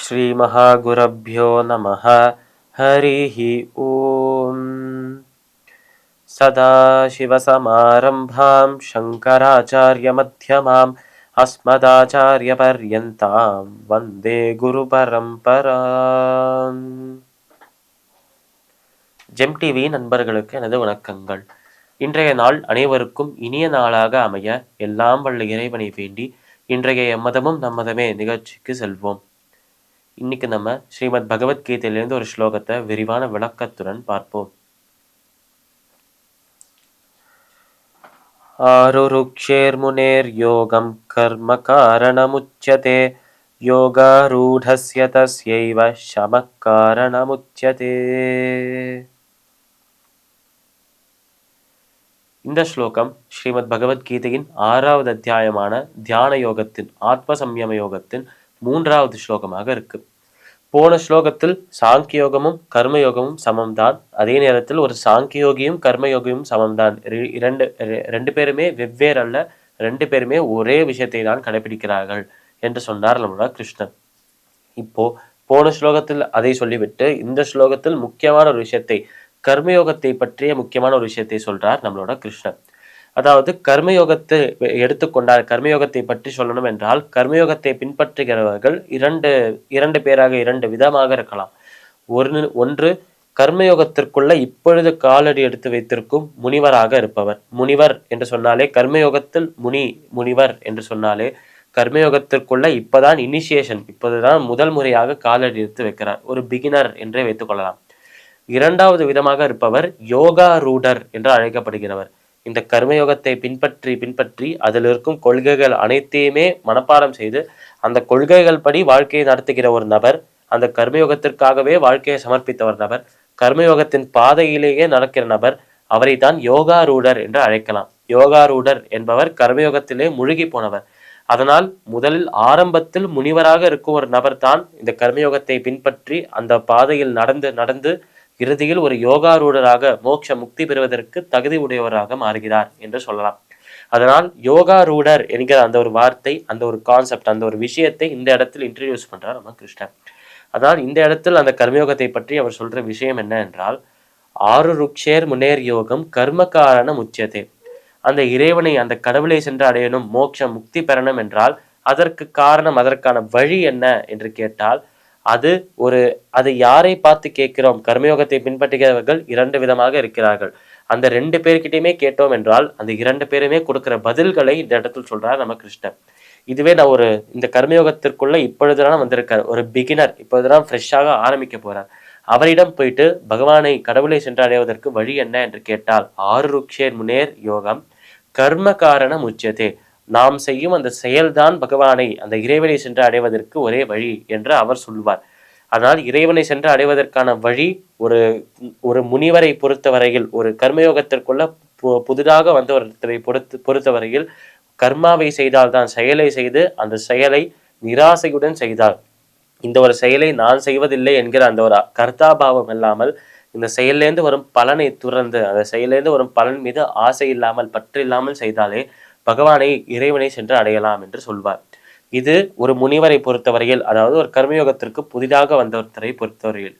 ஸ்ரீ மகாகுரப்யோ நமஹ. ஹரிஹி ஓம். சதாசிவசமாரம்பாம் சங்கராச்சார்யமத்யமாம் அஸ்மதாச்சார்யபர்யந்தாம் வந்தே குரு பரம்பராம். GeM TV நண்பர்களுக்கு எனது வணக்கங்கள். இன்றைய நாள் அனைவருக்கும் இனிய நாளாக அமைய எல்லாம் வல்ல இறைவனை வேண்டி இன்றைய எம்மதமும் நம்மதமே நிகழ்ச்சிக்கு செல்வோம். இன்னைக்கு நம்ம ஸ்ரீமத் பகவத்கீதையிலிருந்து ஒரு ஸ்லோகத்தை விரிவான விளக்கத்துடன் பார்ப்போம். ஆருருக்ஷேர்முனேர் யோகம் கர்ம காரணமுச்யதே யோகாரூடஸ்ய தஸ்யைவ ஷமः காரணமுச்யதே. இந்த ஸ்லோகம் ஸ்ரீமத் பகவத்கீதையின் 6வது அத்தியாயமான தியான யோகத்தின் ஆத்ம சம்யம யோகத்தின் 3வது ஸ்லோகமாக இருக்கு. போன ஸ்லோகத்தில் சாங்கியோகமும் கர்மயோகமும் சமம்தான், அதே நேரத்தில் ஒரு சாங்கியோகியும் கர்மயோகியும் சமம்தான். ரெண்டு பேருமே வெவ்வேறு அல்ல, ரெண்டு பேருமே ஒரே விஷயத்தை தான் கடைபிடிக்கிறார்கள் என்று சொன்னார் நம்மளோட கிருஷ்ணன். இப்போ போன ஸ்லோகத்தில் அதை சொல்லிவிட்டு இந்த ஸ்லோகத்தில் முக்கியமான ஒரு விஷயத்தை, கர்மயோகத்தை பற்றிய முக்கியமான ஒரு விஷயத்தை சொல்றார் நம்மளோட கிருஷ்ணன். அதாவது கர்மயோகத்தை எடுத்துக்கொண்டால், கர்மயோகத்தை பற்றி சொல்லணும் என்றால், கர்மயோகத்தை பின்பற்றுகிறவர்கள் இரண்டு பேராக இரண்டு விதமாக இருக்கலாம். ஒன்று கர்மயோகத்திற்குள்ள இப்பொழுது காலடி எடுத்து வைத்திருக்கும் முனிவராக இருப்பவர். முனிவர் என்று சொன்னாலே கர்மயோகத்தில் முனிவர் என்று சொன்னாலே கர்மயோகத்திற்குள்ள இப்பதான் இனிஷியேஷன், இப்போதுதான் முதல் முறையாக காலடி எடுத்து வைக்கிறார், ஒரு பிகினர் என்றே வைத்துக் கொள்ளலாம். இரண்டாவது விதமாக இருப்பவர் யோகா ரூடர் என்று அழைக்கப்படுகிறவர். இந்த கர்மயோகத்தை பின்பற்றி அதில் இருக்கும் கொள்கைகள் அனைத்தையுமே மனப்பாடம் செய்து அந்த கொள்கைகள் படி வாழ்க்கையை நடத்துகிற ஒரு நபர், அந்த கர்மயோகத்திற்காகவே வாழ்க்கையை சமர்ப்பித்தவர் நபர், கர்மயோகத்தின் பாதையிலேயே நடக்கிற நபர், அவரை தான் யோகா ரூடர் என்று அழைக்கலாம். யோகா ரூடர் என்பவர் கர்மயோகத்திலே முழுகி போனவர். அதனால் முதலில் ஆரம்பத்தில் முனிவராக இருக்கும் ஒரு நபர் தான் இந்த கர்மயோகத்தை பின்பற்றி அந்த பாதையில் நடந்து இறுதியில் ஒரு யோகாரூடராக மோட்ச முக்தி பெறுவதற்கு தகுதி உடையவராக மாறுகிறார் என்று சொல்லலாம். அதனால் யோகா ரூடர் என்கிற அந்த ஒரு வார்த்தை, அந்த ஒரு கான்செப்ட், அந்த ஒரு விஷயத்தை இந்த இடத்தில் இன்ட்ரடியூஸ் பண்றார் நம்ம கிருஷ்ணன். அதனால் இந்த இடத்தில் அந்த கர்மயோகத்தை பற்றி அவர் சொல்ற விஷயம் என்ன என்றால், ஆருருக்ஷேர் முனேர் யோகம் கர்ம காரணம் உச்சதே. அந்த இறைவனை, அந்த கடவுளை சென்று அடையணும், மோட்ச முக்தி பெறணும் என்றால் அதற்கு காரணம், அதற்கான வழி என்ன என்று கேட்டால், அது யாரை பார்த்து கேட்கிறோம்? கர்மயோகத்தை பின்பற்றுகிறவர்கள் இரண்டு விதமாக இருக்கிறார்கள். அந்த ரெண்டு பேர்கிட்டயுமே கேட்டோம் என்றால் அந்த இரண்டு பேருமே கொடுக்கிற பதில்களை இந்த இடத்தில் சொல்றார் நம்ம கிருஷ்ணன். இதுவே நான் இந்த கர்மயோகத்திற்குள்ள இப்பொழுதுதான் வந்திருக்கார், ஒரு பிகினர், இப்பொழுதுதான் ஃப்ரெஷ்ஷாக ஆரம்பிக்க போறார். அவரிடம் போயிட்டு பகவானை, கடவுளை சென்று அடைவதற்கு வழி என்ன என்று கேட்டால், ஆருருக்ஷேர் முனேர் யோகம் கர்ம காரணம் உச்சதே. நாம் செய்யும் அந்த செயல்தான் பகவானை, அந்த இறைவனை சென்று அடைவதற்கு ஒரே வழி என்று அவர் சொல்வார். ஆனால் இறைவனை சென்று அடைவதற்கான வழி ஒரு முனிவரை பொறுத்தவரையில், ஒரு கர்மயோகத்திற்குள்ள புதிதாக வந்தவரை பொறுத்தவரையில் கர்மாவை செய்தால்தான், செயலை செய்து அந்த செயலை நிராசையுடன் செய்தால், இந்த ஒரு செயலை நான் செய்வதில்லை என்கிற அந்த ஒரு கர்த்தாபாவம் இல்லாமல், இந்த செயலேருந்து வரும் பலனை துறந்து, அந்த செயலேருந்து வரும் பலன் மீது ஆசை இல்லாமல், பற்று இல்லாமல் செய்தாலே பகவானை, இறைவனை சென்று அடையலாம் என்று சொல்வார். இது ஒரு முனிவரை பொறுத்தவரையில், அதாவது ஒரு கர்மயோகத்திற்கு புதிதாக வந்தவரை பொறுத்தவரையில்.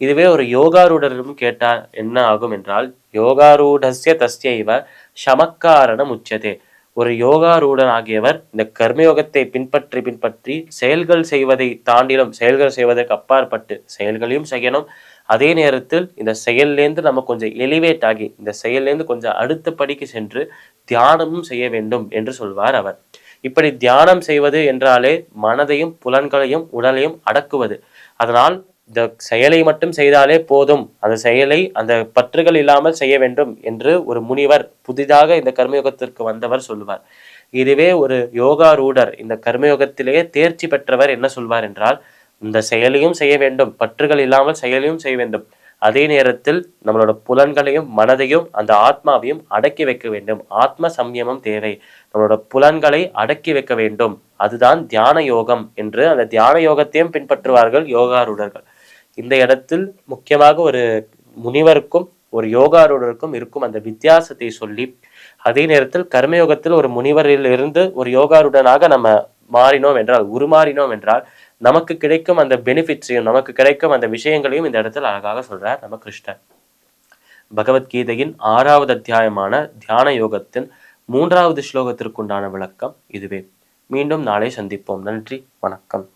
இதுவே ஒரு யோகாரூடரும் கேட்டால் என்ன ஆகும் என்றால், யோகாரூடஸ்ய தஸ்யைவ ஷமக்காரணம் உச்சதே. ஒரு யோகாரூடன் ஆகியவர் இந்த கர்மயோகத்தை பின்பற்றி செயல்கள் செய்வதை தாண்டிலும், செயல்கள் செய்வதற்கு அப்பாற்பட்டு செயல்களையும் செய்யணும், அதே நேரத்தில் இந்த செயல்லேருந்து நம்ம கொஞ்சம் எலிவேட் ஆகி, இந்த செயல்லேருந்து கொஞ்சம் அடுத்த படிக்கு சென்று தியானமும் செய்ய வேண்டும் என்று சொல்வார் அவர். இப்படி தியானம் செய்வது என்றாலே மனதையும் புலன்களையும் உடலையும் அடக்குவது. அதனால் இந்த செயலை மட்டும் செய்தாலே போதும், அந்த செயலை அந்த பற்றுகள் இல்லாமல் செய்ய வேண்டும் என்று ஒரு முனிவர், புதிதாக இந்த கர்மயோகத்திற்கு வந்தவர் சொல்லுவார். இதுவே ஒரு யோகா ரூடர், இந்த கர்மயோகத்திலேயே தேர்ச்சி பெற்றவர் என்ன சொல்வார் என்றால், இந்த செயலையும் செய்ய வேண்டும், பற்றுகள் இல்லாமல் செயலையும் செய்ய வேண்டும், அதே நேரத்தில் நம்மளோட புலன்களையும் மனதையும் அந்த ஆத்மாவையும் அடக்கி வைக்க வேண்டும். ஆத்ம சம்யமம் தேவை, நம்மளோட புலன்களை அடக்கி வைக்க வேண்டும், அதுதான் தியான யோகம் என்று அந்த தியான யோகத்தையும் பின்பற்றுவார்கள் யோகாரூடர்கள். இந்த இடத்தில் முக்கியமாக ஒரு முனிவருக்கும் ஒரு யோகாரூடருக்கும் இருக்கும் அந்த வித்தியாசத்தை சொல்லி, அதே நேரத்தில் கர்மயோகத்தில் ஒரு முனிவரில் இருந்து ஒரு யோகாருடனாக நம்ம மாறினோம் என்றால், உருமாறினோம் என்றால், நமக்கு கிடைக்கும் அந்த பெனிஃபிட்ஸையும், நமக்கு கிடைக்கும் அந்த விஷயங்களையும் இந்த இடத்தில் அழகாக சொல்றார் நம்ம கிருஷ்ணர். பகவத்கீதையின் 6வது அத்தியாயமான தியான யோகத்தின் 3வது ஸ்லோகத்திற்குண்டான விளக்கம் இதுவே. மீண்டும் நாளை சந்திப்போம். நன்றி, வணக்கம்.